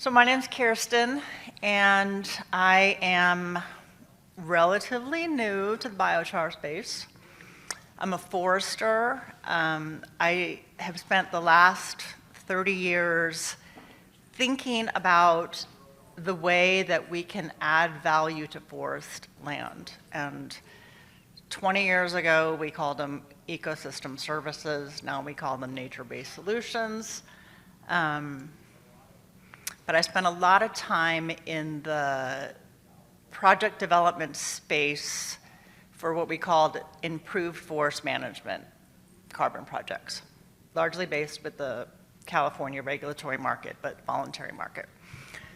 So my name's Kaarsten, and I am relatively new to the biochar space. I'm a forester. I have spent the last 30 years thinking about the way that we can add value to forest land. And 20 years ago, we called them ecosystem services. Now we call them nature-based solutions. But I spent a lot of time in the project development space for what we called improved forest management carbon projects, largely based with the California regulatory market, but voluntary market.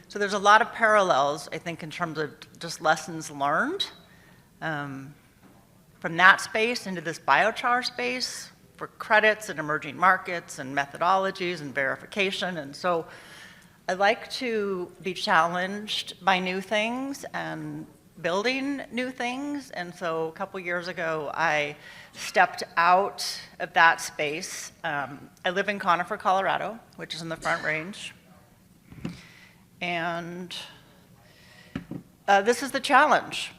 So there's a lot of parallels, I think, in terms of just lessons learned from that space into this biochar space for credits and emerging markets and methodologies and verification. And so I like to be challenged by new things and building new things. And so a couple years ago, I stepped out of that space. I live in Conifer, Colorado, which is in the Front Range. And this is the challenge.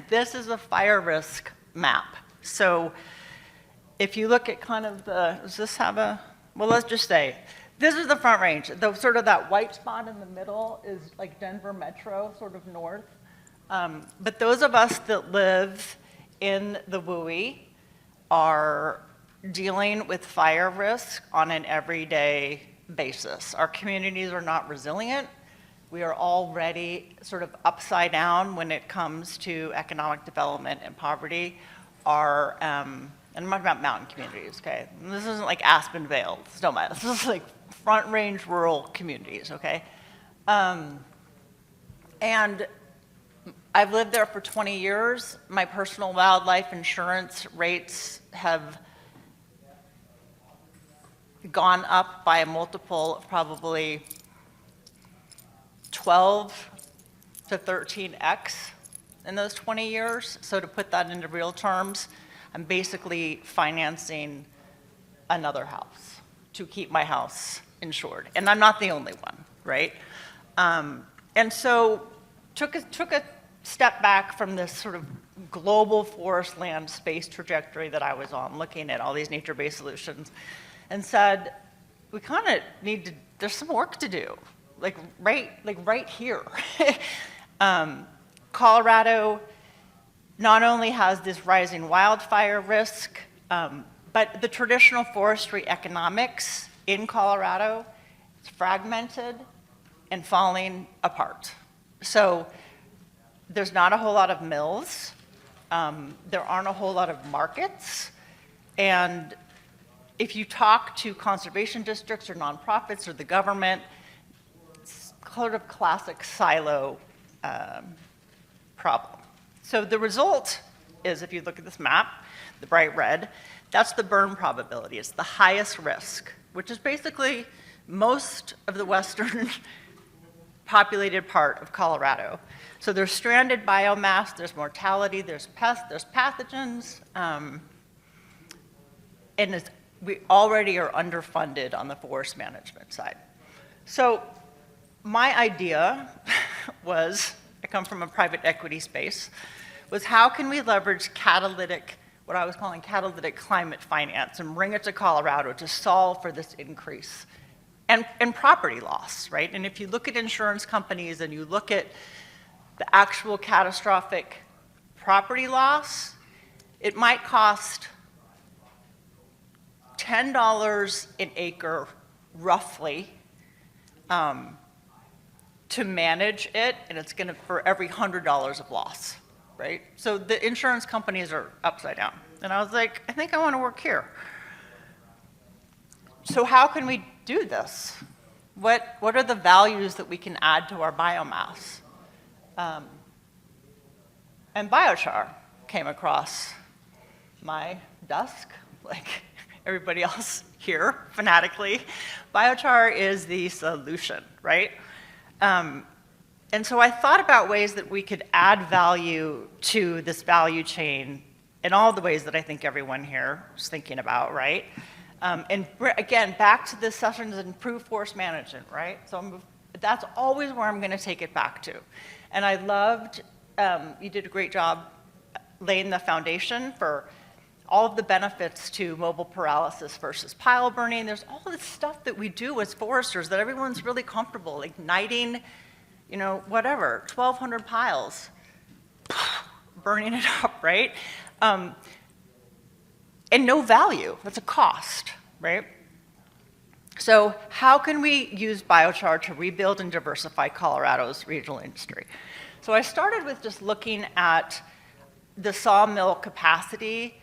This is a fire risk map. So if you look at kind of does this have well, let's just say, this is the Front Range. The sort of that white spot in the middle is like Denver Metro, sort of north. But those of us that live in the WUI are dealing with fire risk on an everyday basis. Our communities are not resilient. We are already sort of upside down when it comes to economic development and poverty. And I'm talking about mountain communities, okay? And this isn't like Aspen Vale, Stoma. This is like Front Range rural communities, okay? And I've lived there for 20 years. My personal wildlife insurance rates have gone up by a multiple of probably 12 to 13x in those 20 years. So to put that into real terms, I'm basically financing another house to keep my house insured. And I'm not the only one, right? And so took a step back from this sort of global forest land space trajectory that I was on, looking at all these nature-based solutions, and said, we kind of need to, there's some work to do, like right here. Colorado not only has this rising wildfire risk, but the traditional forestry economics in Colorado is fragmented and falling apart. So there's not a whole lot of mills. There aren't a whole lot of markets. And if you talk to conservation districts or nonprofits or the government, it's sort of classic silo problem. So the result is, if you look at this map, the bright red, that's the burn probability. It's the highest risk, which is basically most of the western populated part of Colorado. So there's stranded biomass, there's mortality, there's pests, there's pathogens, and we already are underfunded on the forest management side. So my idea was, I come from a private equity space, was how can we leverage catalytic, what I was calling catalytic climate finance, and bring it to Colorado to solve for this increase and property loss, right? And if you look at insurance companies and you look at the actual catastrophic property loss, it might cost $10 an acre, roughly, to manage it, and it's gonna, for every $100 of loss, right? So the insurance companies are upside down. And I was like, I think I wanna work here. So how can we do this? What are the values that we can add to our biomass? And biochar came across my desk, like everybody else here, fanatically. Biochar is the solution, right? And so I thought about ways that we could add value to this value chain in all the ways that I think everyone here is thinking about, right? And again, back to the sessions and improved forest management, right? So that's always where I'm going to take it back to. And I loved, you did a great job laying the foundation for all of the benefits to mobile pyrolysis versus pile burning. There's all this stuff that we do as foresters that everyone's really comfortable, igniting, you know, whatever, 1,200 piles, burning it up, right? And no value, that's a cost, right? So how can we use biochar to rebuild and diversify Colorado's regional industry? So I started with just looking at the sawmill capacity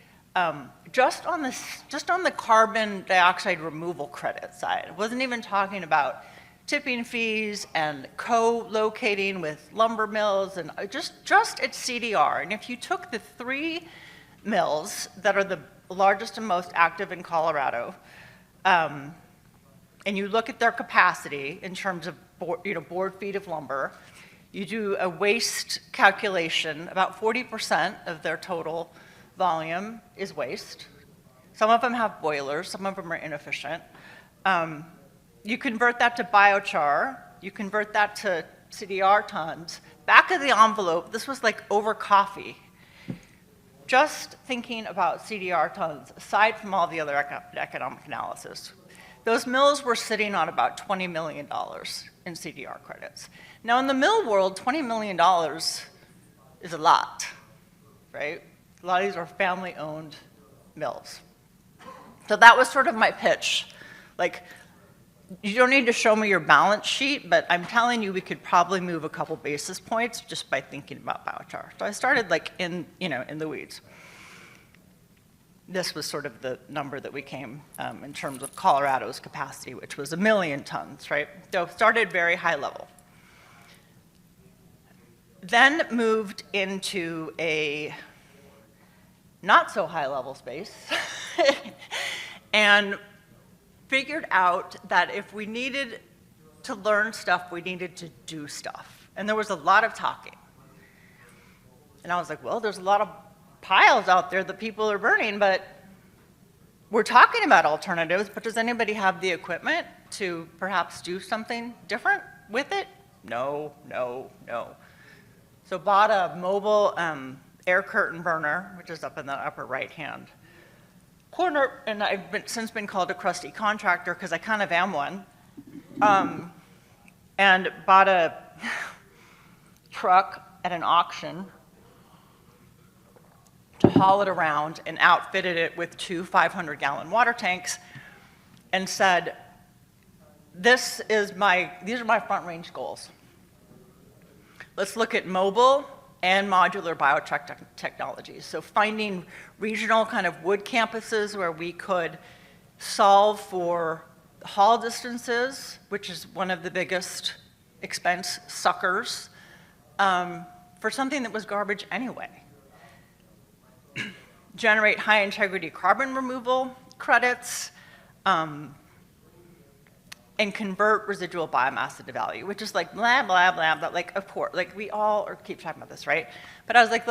just on the carbon dioxide removal credit side. I wasn't even talking about tipping fees and co-locating with lumber mills and just at CDR. And if you took the 3 mills that are the largest and most active in Colorado, and you look at their capacity in terms of board feet of lumber, you do a waste calculation, about 40% of their total volume is waste. Some of them have boilers, some of them are inefficient. You convert that to biochar, you convert that to CDR tons. Back of the envelope, this was like over coffee. Just thinking about CDR tons, aside from all the other economic analysis, those mills were sitting on about $20 million in CDR credits. Now in the mill world, $20 million is a lot, right? A lot of these are family-owned mills. So that was sort of my pitch. Like, you don't need to show me your balance sheet, but I'm telling you we could probably move a couple basis points just by thinking about biochar. So I started like in the weeds. This was sort of the number that we came in terms of Colorado's capacity, which was 1 million tons, right? So started very high level. Then moved into a not so high level space and figured out that if we needed to learn stuff, we needed to do stuff. And there was a lot of talking. And I was like, well, there's a lot of piles out there that people are burning, but we're talking about alternatives, but does anybody have the equipment to perhaps do something different with it? No, no, no. So bought a mobile air curtain burner, which is up in the upper right-hand corner, and I've since been called a crusty contractor because I kind of am one, and bought a truck at an auction to haul it around and outfitted it with 2 500-gallon water tanks and said, these are my front range goals. Let's look at mobile and modular biotech technologies. So finding regional kind of wood campuses where we could solve for haul distances, which is one of the biggest expense suckers, for something that was garbage anyway. Generate high integrity carbon removal credits, and convert residual biomass into value, which is like blah, blah, blah, blah, like of course, like we all keep talking about this, right? But I was like,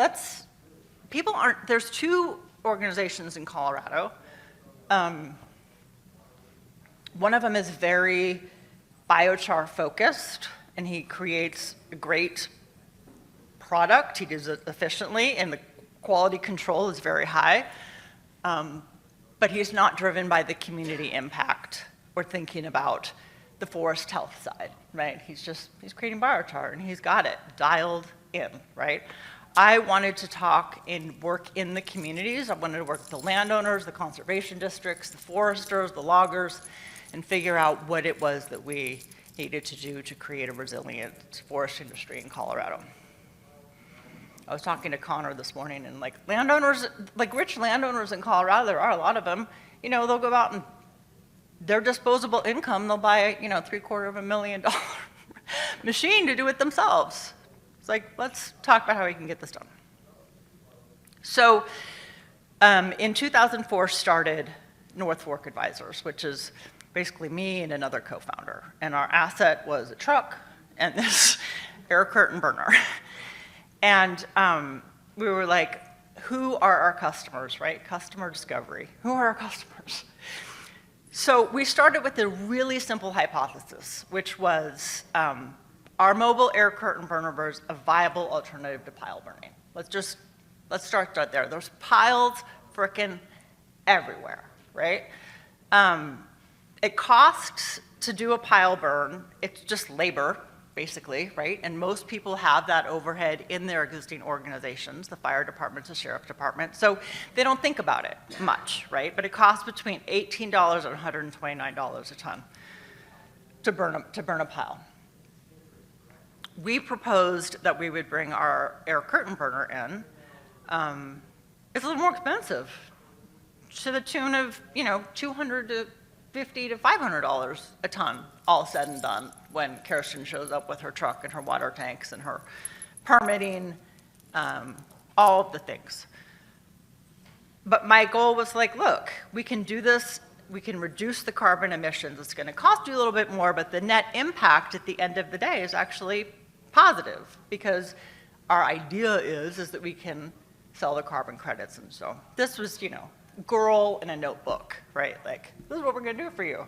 there's 2 organizations in Colorado. One of them is very biochar focused, and he creates a great product. He does it efficiently, and the quality control is very high. But he's not driven by the community impact or thinking about the forest health side, right? He's creating biochar, and he's got it dialed in, right? I wanted to talk and work in the communities. I wanted to work with the landowners, the conservation districts, the foresters, the loggers, and figure out what it was that we needed to do to create a resilient forest industry in Colorado. I was talking to Connor this morning, and like landowners, like rich landowners in Colorado, there are a lot of them, they'll go out and their disposable income, they'll buy a, $750,000 machine to do it themselves. It's like, let's talk about how we can get this done. So in 2004 started North Fork Advisors, which is basically me and another co-founder. And our asset was a truck and this air curtain burner. And we were like, who are our customers, right? Customer discovery. Who are our customers? So we started with a really simple hypothesis, which was, are mobile air curtain burners a viable alternative to pile burning? Let's start there. There's piles frickin' everywhere, right? It costs to do a pile burn. It's just labor, basically, right? And most people have that overhead in their existing organizations, the fire departments, the sheriff department. So they don't think about it much, right? But it costs between $18 and $129 a ton to burn a pile. We proposed that we would bring our air curtain burner in. It's a little more expensive, to the tune of, $200 to $50 to $500 a ton, all said and done, when Kaarsten shows up with her truck and her water tanks and her permitting, all of the things. But my goal was like, look, we can do this, we can reduce the carbon emissions. It's going to cost you a little bit more, but the net impact at the end of the day is actually positive, because our idea is that we can sell the carbon credits. And so this was, girl in a notebook, right? Like, this is what we're going to do for you.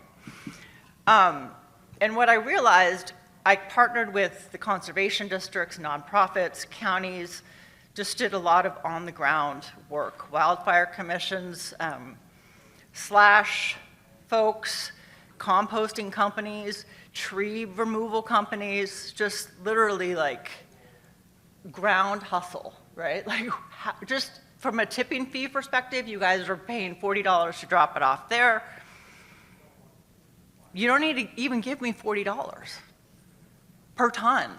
And what I realized, I partnered with the conservation districts, nonprofits, counties, just did a lot of on-the-ground work. Wildfire commissions, slash folks, composting companies, tree removal companies, just literally like ground hustle, right? Like, just from a tipping fee perspective, you guys are paying $40 to drop it off there. You don't need to even give me $40 per ton.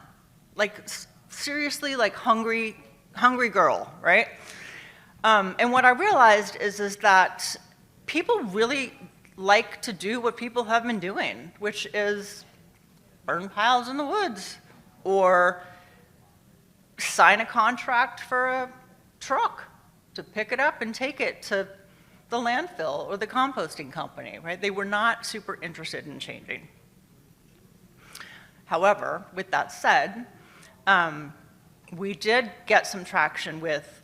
Like, seriously, like hungry girl, right? And what I realized is that people really like to do what people have been doing, which is burn piles in the woods or sign a contract for a truck to pick it up and take it to the landfill or the composting company, right? They were not super interested in changing. However, with that said, we did get some traction with,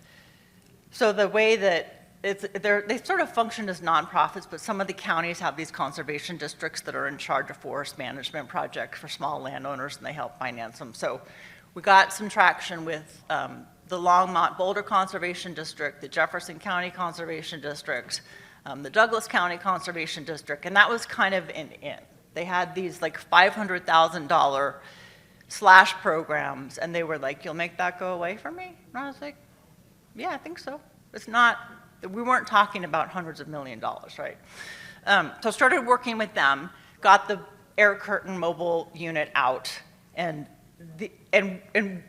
so the way that they sort of function as nonprofits, but some of the counties have these conservation districts that are in charge of forest management projects for small landowners, and they help finance them. So we got some traction with the Longmont Boulder Conservation District, the Jefferson County Conservation District, the Douglas County Conservation District, and that was kind of an in. They had these like $500,000 slash programs, and they were like, you'll make that go away for me? And I was like, yeah, I think so. It's not, we weren't talking about hundreds of $millions, right? So started working with them, got the air curtain mobile unit out, and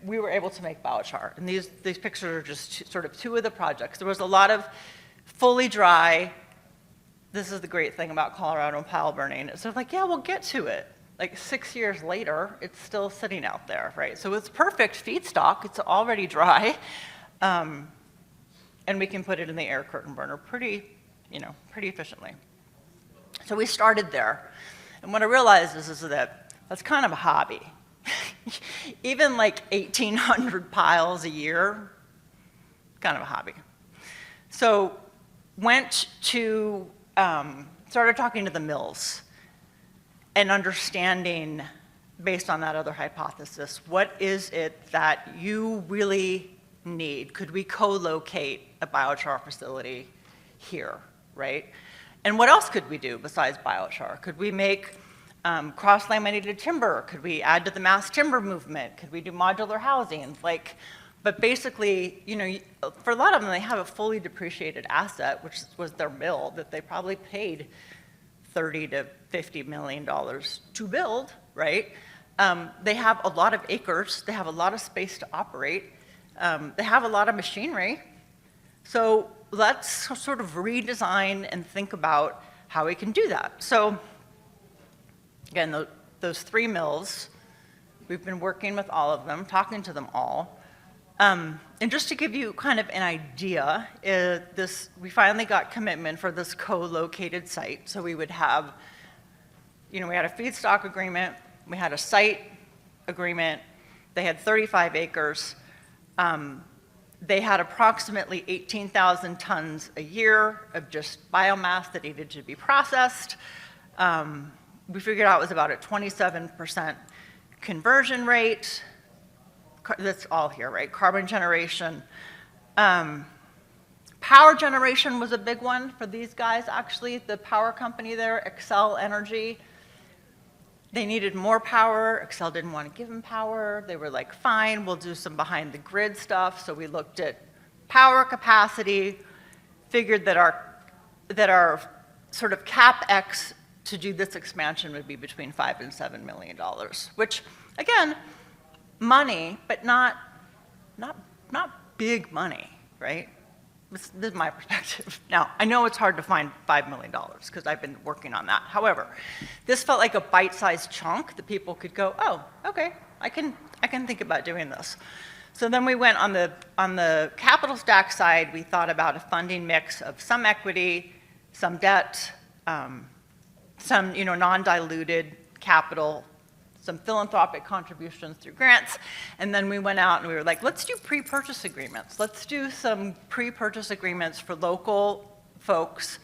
we were able to make biochar. And these pictures are just sort of two of the projects. There was a lot of fully dry. This is the great thing about Colorado pile burning. It's sort of like, yeah, we'll get to it. Like 6 years later, it's still sitting out there, right? So it's perfect feedstock. It's already dry. And we can put it in the air curtain burner pretty efficiently. So we started there. And what I realized is that that's kind of a hobby. Even like 1,800 piles a year, kind of a hobby. So started talking to the mills and understanding, based on that other hypothesis, what is it that you really need? Could we co-locate a biochar facility here, right? And what else could we do besides biochar? Could we make cross-laminated timber? Could we add to the mass timber movement? Could we do modular housing? But basically, for a lot of them, they have a fully depreciated asset, which was their mill, that they probably paid $30 to $50 million to build, right? They have a lot of acres. They have a lot of space to operate. They have a lot of machinery. So let's sort of redesign and think about how we can do that. So again, those 3 mills, we've been working with all of them, talking to them all. And just to give you kind of an idea, we finally got commitment for this co-located site. So we would have, we had a feedstock agreement, we had a site agreement, they had 35 acres. They had approximately 18,000 tons a year of just biomass that needed to be processed. We figured out it was about a 27% conversion rate. That's all here, right? Carbon generation. Power generation was a big one for these guys, actually. The power company there, Xcel Energy, they needed more power. Xcel didn't want to give them power. They were like, fine, we'll do some behind the grid stuff. So we looked at power capacity, figured that our sort of CapEx to do this expansion would be between $5 and $7 million, which, again, money, but not big money, right? This is my perspective. Now, I know it's hard to find $5 million because I've been working on that. However, this felt like a bite-sized chunk that people could go, oh, okay, I can think about doing this. So then we went on the capital stack side. We thought about a funding mix of some equity, some debt, some non-diluted capital, some philanthropic contributions through grants, and then we went out and we were like, let's do pre-purchase agreements. Let's do some pre-purchase agreements for local folks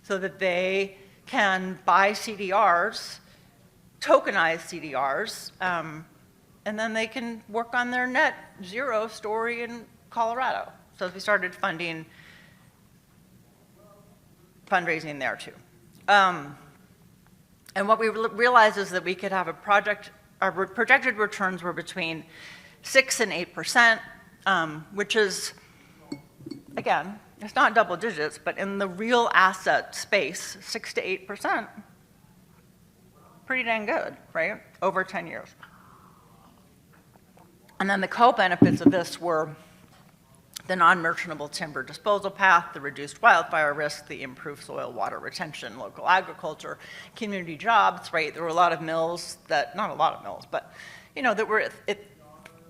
so that they can buy CDRs, tokenize CDRs, and then they can work on their net zero story in Colorado. So we started fundraising there too. And what we realized is that we could have our projected returns were between 6 and 8%, which is, again, it's not double digits, but in the real asset space, 6 to 8%, pretty dang good, right? Over 10 years. And then the co-benefits of this were the non-merchantable timber disposal path, the reduced wildfire risk, the improved soil water retention, local agriculture, community jobs, right? There were a lot of mills that, not a lot of mills, but, that were at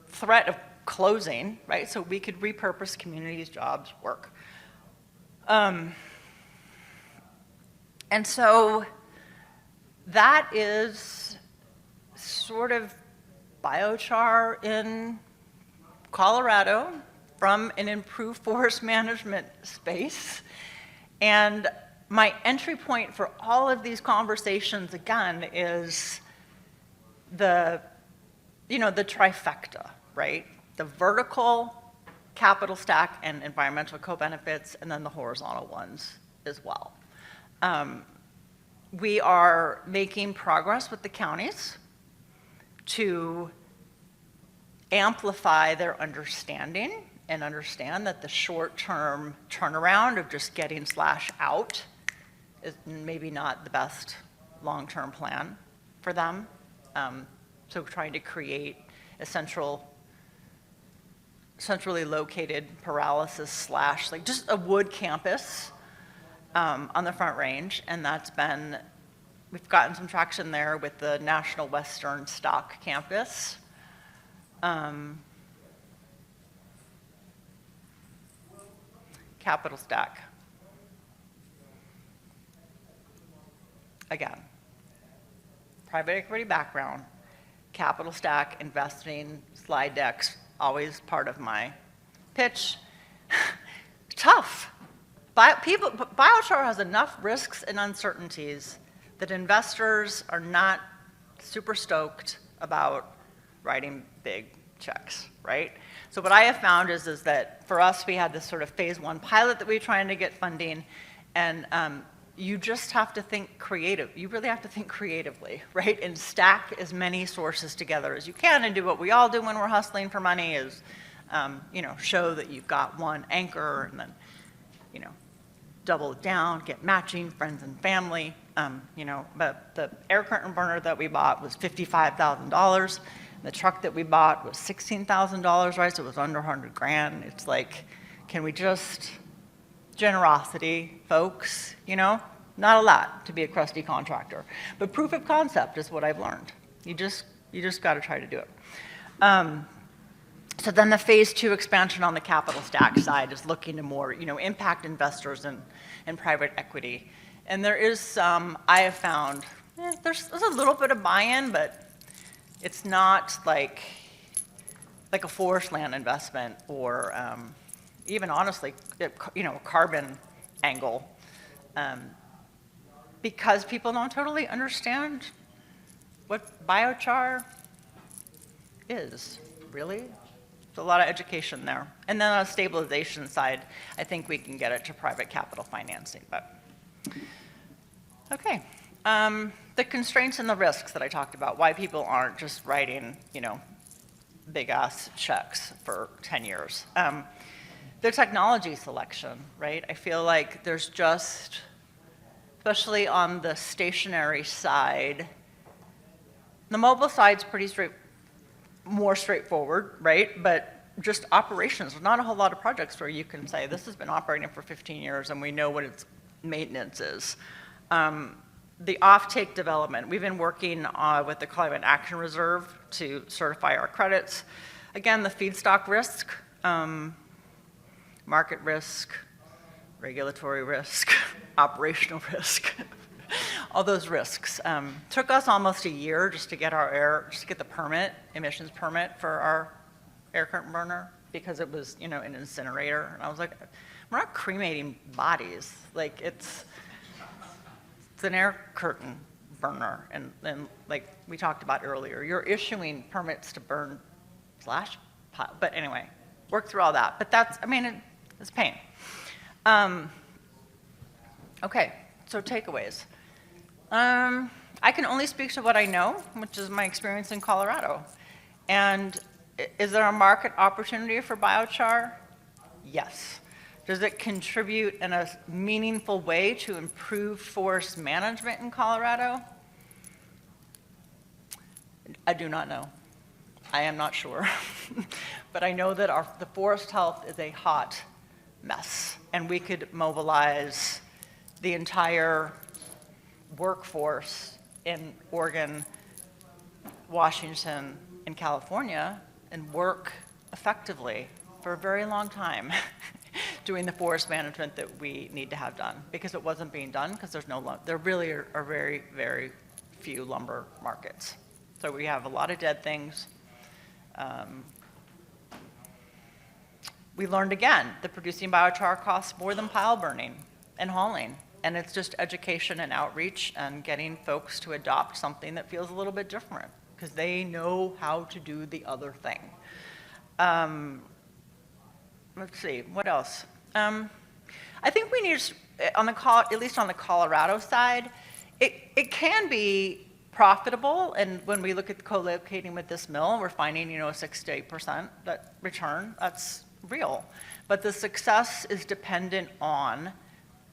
threat of closing, right? So we could repurpose communities, jobs, work. And so that is sort of biochar in Colorado, from an improved forest management space. And my entry point for all of these conversations, again, is the trifecta, right? The vertical capital stack and environmental co-benefits, and then the horizontal ones as well. We are making progress with the counties to amplify their understanding and understand that the short-term turnaround of just getting slash out is maybe not the best long-term plan for them. So trying to create a centrally located paralysis slash, like just a wood campus on the Front Range, and we've gotten some traction there with the National Western Stock Campus. Capital stack. Again, private equity background, capital stack, investing, slide decks, always part of my pitch. Tough. Biochar has enough risks and uncertainties that investors are not super stoked about writing big checks, right? So what I have found is that for us, we had this sort of phase 1 pilot that we were trying to get funding, and you just have to think creative. You really have to think creatively, right? And stack as many sources together as you can, and do what we all do when we're hustling for money is, show that you've got one anchor, and then, double it down, get matching friends and family. But the air curtain burner that we bought was $55,000. The truck that we bought was $16,000, right? So it was under 100 grand. It's like, can we just, generosity, folks, Not a lot to be a crusty contractor. But proof of concept is what I've learned. You just got to try to do it. So then the phase 2 expansion on the capital stack side is looking to more, impact investors and private equity. And there is some, I have found, there's a little bit of buy-in, but it's not like a forest land investment or even honestly, a carbon angle. because people don't totally understand what biochar is, really. There's a lot of education there. And then on the stabilization side, I think we can get it to private capital financing, but. Okay, the constraints and the risks that I talked about, why people aren't just writing, you know, big ass checks for 10 years. The technology selection, right? I feel like there's just, especially on the stationary side, the mobile side's pretty more straightforward, right? But just operations, there's not a whole lot of projects where you can say, this has been operating for 15 years and we know what its maintenance is. The offtake development, we've been working with the Climate Action Reserve to certify our credits. Again, the feedstock risk, market risk, regulatory risk, operational risk, all those risks. Took us almost a year just to get the permit, emissions permit for our air curtain burner, because it was, you know, an incinerator. And I was like, we're not cremating bodies. Like, it's an air curtain burner. And like we talked about earlier, you're issuing permits to burn slash pile. But anyway, work through all that. But that's, I mean, it's pain. Okay, so takeaways. I can only speak to what I know, which is my experience in Colorado. And is there a market opportunity for biochar? Yes. Does it contribute in a meaningful way to improve forest management in Colorado? I do not know. I am not sure. But I know that the forest health is a hot mess, and we could mobilize the entire workforce in Oregon, Washington, and California and work effectively for a very long time doing the forest management that we need to have done, because it wasn't being done because there really are very, very few lumber markets. So we have a lot of dead things. We learned again that producing biochar costs more than pile burning and hauling. And it's just education and outreach and getting folks to adopt something that feels a little bit different, because they know how to do the other thing. Let's see, what else? I think we need, at least on the Colorado side, it can be profitable, and when we look at co-locating with this mill, we're finding, you know, a 6 to 8% that return. That's real. But the success is dependent on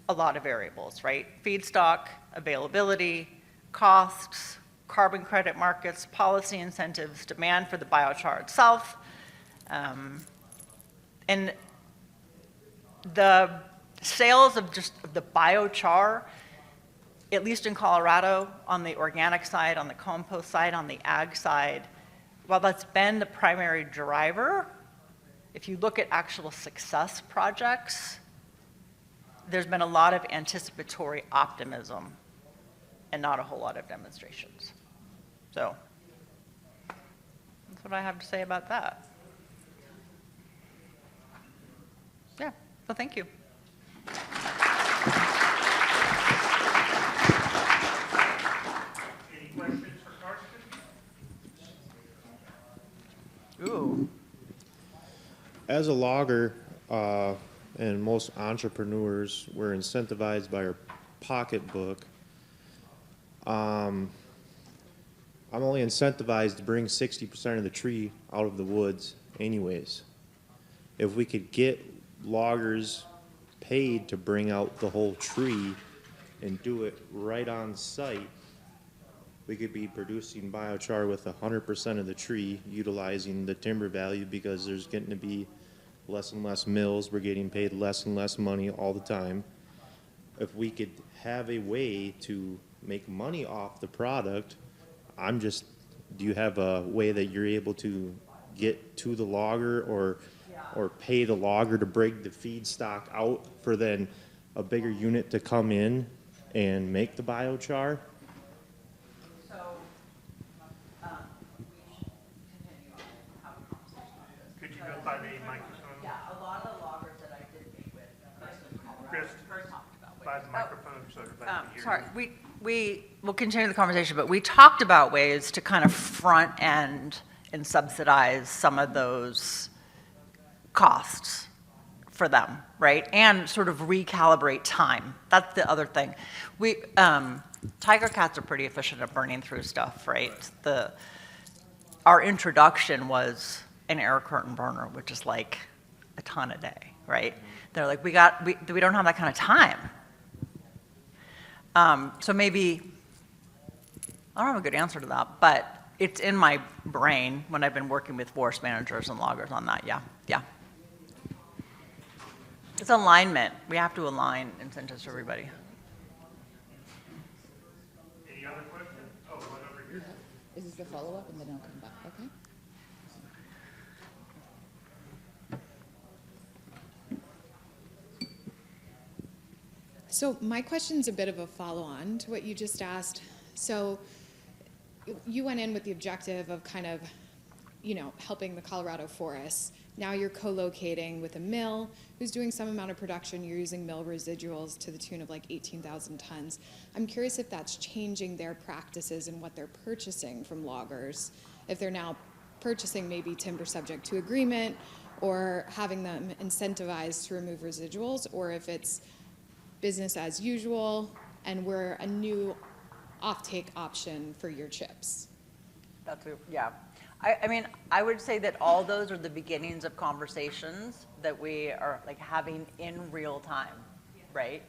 a lot of variables, right? Feedstock, availability, costs, carbon credit markets, policy incentives, demand for the biochar itself. And the sales of the biochar, at least in Colorado, on the organic side, on the compost side, on the ag side, while that's been the primary driver, if you look at actual success projects, there's been a lot of anticipatory optimism and not a whole lot of demonstrations. So that's what I have to say about that. Yeah, well, thank you. Any questions for Kaarsten? Ooh. As a logger, and most entrepreneurs were incentivized by our pocketbook, I'm only incentivized to bring 60% of the tree out of the woods anyways. If we could get loggers paid to bring out the whole tree and do it right on site, we could be producing biochar with 100% of the tree, utilizing the timber value, because there's getting to be less and less mills. We're getting paid less and less money all the time. If we could have a way to make money off the product, do you have a way that you're able to get to the logger or pay the logger to bring the feedstock out for then a bigger unit to come in and make the biochar? Could you go by the microphone? Yeah, a lot of the loggers that I did meet with, Chris, talked about by the microphone so everybody can hear Sorry, you. we will continue the conversation, but we talked about ways to kind of front end and subsidize some of those costs for them, right? And sort of recalibrate time. That's the other thing. Tiger cats are pretty efficient at burning through stuff, right? Our introduction was an air curtain burner, which is like a ton a day, right? They're like, we don't have that kind of time. So maybe, I don't have a good answer to that, but it's in my brain when I've been working with forest managers and loggers on that, yeah. It's alignment. We have to align incentives for everybody. Any other questions? Oh, one over here. Is this the follow-up, and then I'll come back, okay? So my question's a bit of a follow-on to what you just asked. So you went in with the objective of kind of, helping the Colorado forests. Now you're co-locating with a mill who's doing some amount of production. You're using mill residuals to the tune of like 18,000 tons. I'm curious if that's changing their practices and what they're purchasing from loggers. If they're now purchasing maybe timber subject to agreement or having them incentivized to remove residuals, or if it's business as usual and we're a new offtake option for your chips. Yeah. I mean, I would say that all those are the beginnings of conversations that we are like having in real time, right?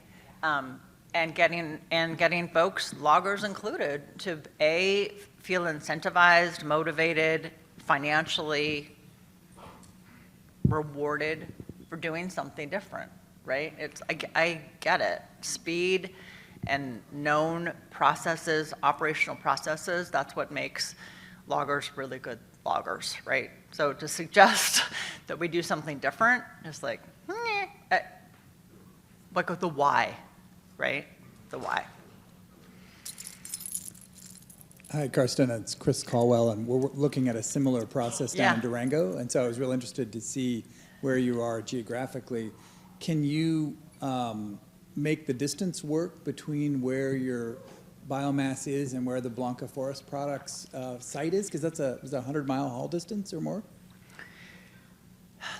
And getting folks, loggers included, to feel incentivized, motivated, financially rewarded for doing something different, right? I get it. Speed and known processes, operational processes, that's what makes loggers really good loggers, right? So to suggest that we do something different is like the why, right? The why. Hi, Kaarsten. It's Chris Caldwell, and we're looking at a similar process down in Yeah. Durango, and so I was real interested to see where you are geographically. Can you make the distance work between where your biomass is and where the Blanca Forest Products site is? Because that's a 100-mile haul distance or more?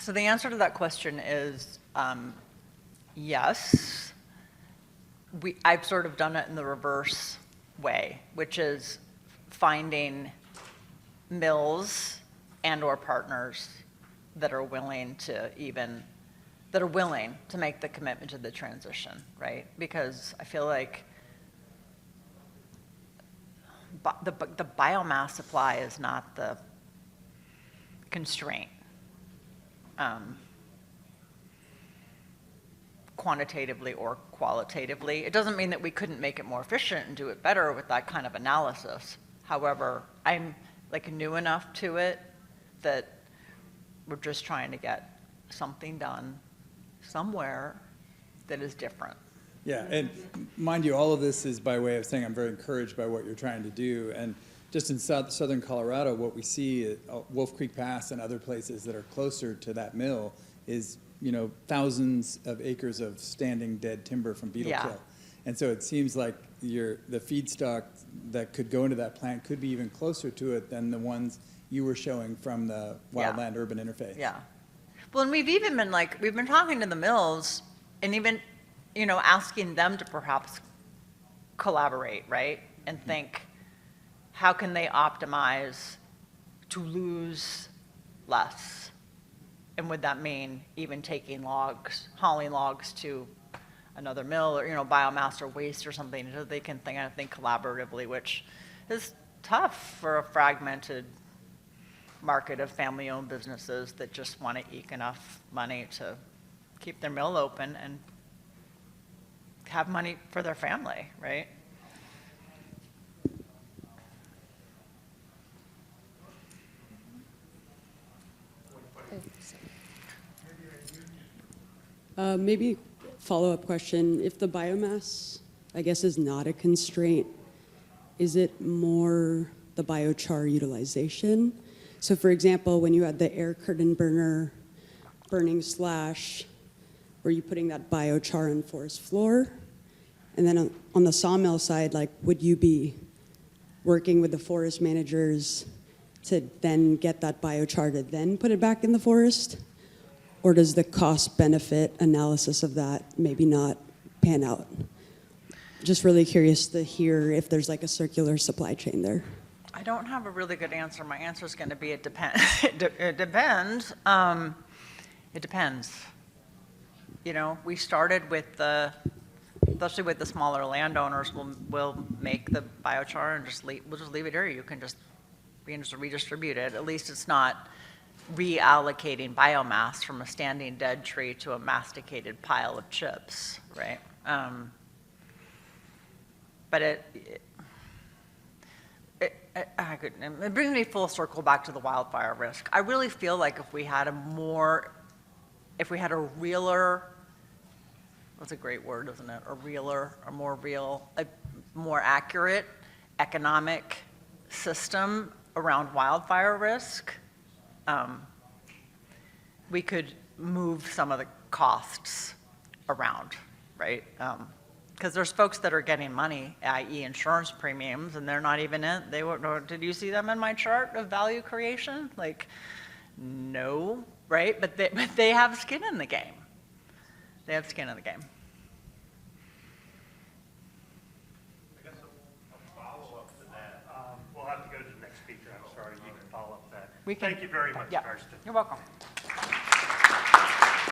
So the answer to that question is yes. I've sort of done it in the reverse way, which is finding mills and or partners that are willing to make the commitment to the transition, right? Because I feel like the biomass supply is not the constraint. Quantitatively or qualitatively. It doesn't mean that we couldn't make it more efficient and do it better with that kind of analysis. However, I'm like new enough to it that we're just trying to get something done somewhere that is different. Yeah, and mind you, all of this is by way of saying I'm very encouraged by what you're trying to do. And just in southern Colorado, what we see at Wolf Creek Pass and other places that are closer to that mill is, thousands of acres of standing dead timber from beetle kill. And so it seems like the feedstock that could go into that plant could be even closer to it than the ones you were showing from the wildland-urban interface. Yeah. Well, and we've been talking to the mills and even, asking them to perhaps collaborate, right? And think, how can they optimize to lose less? And would that mean even taking logs, hauling logs to another mill or, biomass or waste or something so they can think collaboratively, which is tough for a fragmented market of family-owned businesses that just want to eke enough money to keep their mill open and have money for their family, right? Maybe follow-up question. If the biomass, I guess, is not a constraint, is it more the biochar utilization? So for example, when you had the air curtain burner burning slash, were you putting that biochar on forest floor? And then on the sawmill side, like, would you be working with the forest managers to then get that biochar to then put it back in the forest? Or does the cost-benefit analysis of that maybe not pan out? Just really curious to hear if there's like a circular supply chain there. I don't have a really good answer. My answer is going to be it depends. It depends. It depends. You know, we started with especially with the smaller landowners, we'll make the biochar and we'll just leave it here. You can just redistribute it. At least it's not reallocating biomass from a standing dead tree to a masticated pile of chips, right? But it brings me full circle back to the wildfire risk. I really feel like if we had a realer, that's a great word, isn't it? A more accurate economic system around wildfire risk, we could move some of the costs around, right? Because there's folks that are getting money, i.e. insurance premiums, and they're not even did you see them in my chart of value creation? Like, no, right? But they have skin in the game. They have skin in the game. I guess a follow-up to that. We'll have to go to the next speaker. I'm sorry. You can follow up that. Thank you very much, Yeah. Kaarsten. You're welcome.